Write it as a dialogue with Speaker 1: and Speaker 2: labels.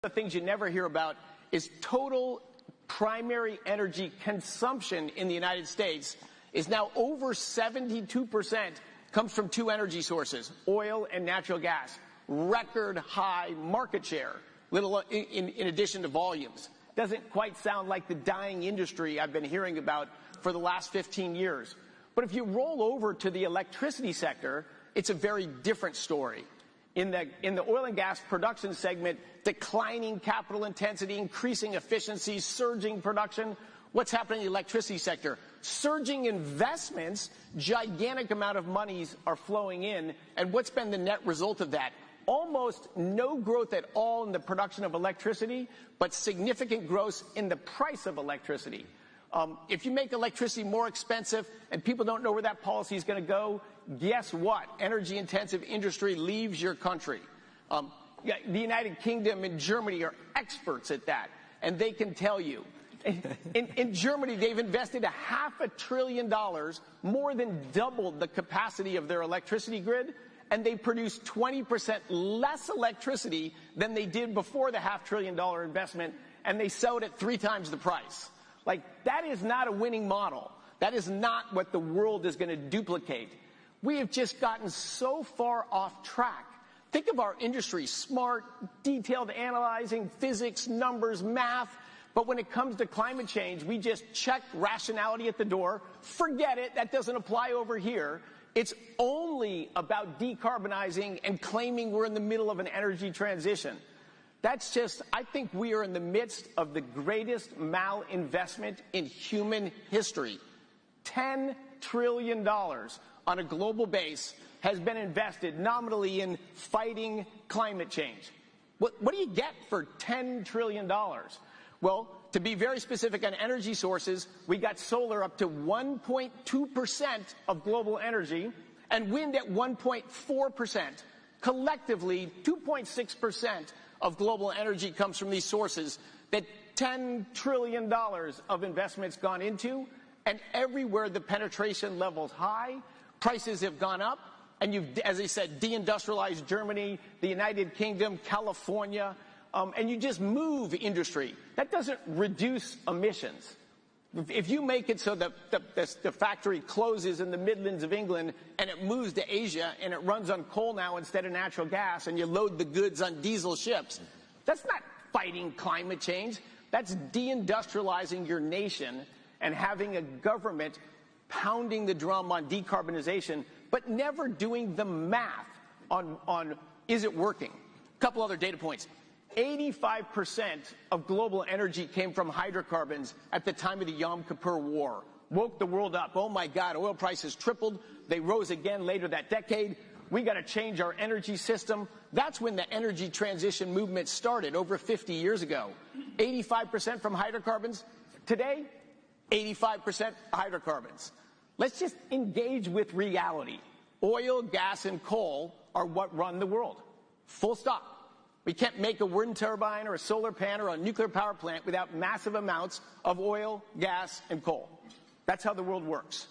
Speaker 1: The things you never hear about is total primary energy consumption in the United States is now over 72% comes from two energy sources, oil and natural gas. Record high market share, in addition to volumes. Doesn't quite sound like the dying industry I've been hearing about for the last 15 years. But if you roll over to the electricity sector, it's a very different story. In the oil and gas production segment, declining capital intensity, increasing efficiency, surging production. What's happening in the electricity sector? Surging investments, gigantic amount of monies are flowing in, and what's been the net result of that? Almost no growth at all in the production of electricity, but significant growth in the price of electricity. If you make electricity more expensive and people don't know where that policy is going to go, guess what? Energy-intensive industry leaves your country. The United Kingdom and Germany are experts at that, and they can tell you. In Germany, they've invested $500 billion, more than doubled the capacity of their electricity grid, and they produce 20% less electricity than they did before the $500 billion investment, and they sell it at 3 times the price. Like, that is not a winning model. That is not what the world is going to duplicate. We have just gotten so far off track. Think of our industry, smart, detailed analyzing, physics, numbers, math. But when it comes to climate change, we just check rationality at the door. Forget it. That doesn't apply over here. It's only about decarbonizing and claiming we're in the middle of an energy transition. That's just, I think we are in the midst of the greatest malinvestment in human history. $10 trillion on a global base has been invested nominally in fighting climate change. What do you get for $10 trillion? Well, to be very specific on energy sources, we got solar up to 1.2% of global energy and wind at 1.4%. Collectively, 2.6% of global energy comes from these sources that $10 trillion of investments gone into, and everywhere the penetration level's high, prices have gone up, and you've, as I said, deindustrialized Germany, the United Kingdom, California, and you just move industry. That doesn't reduce emissions. If you make it so that the factory closes in the Midlands of England and it moves to Asia and it runs on coal now instead of natural gas and you load the goods on diesel ships, that's not fighting climate change. That's deindustrializing your nation and having a government pounding the drum on decarbonization, but never doing the math on is it working? A couple other data points. 85% of global energy came from hydrocarbons at the time of the Yom Kippur War. Woke the world up. Oh my God, oil prices tripled. They rose again later that decade. We got to change our energy system. That's when the energy transition movement started over 50 years ago. 85% from hydrocarbons. Today, 85% hydrocarbons. Let's just engage with reality. Oil, gas, and coal are what run the world. Full stop. We can't make a wind turbine or a solar panel or a nuclear power plant without massive amounts of oil, gas, and coal. That's how the world works.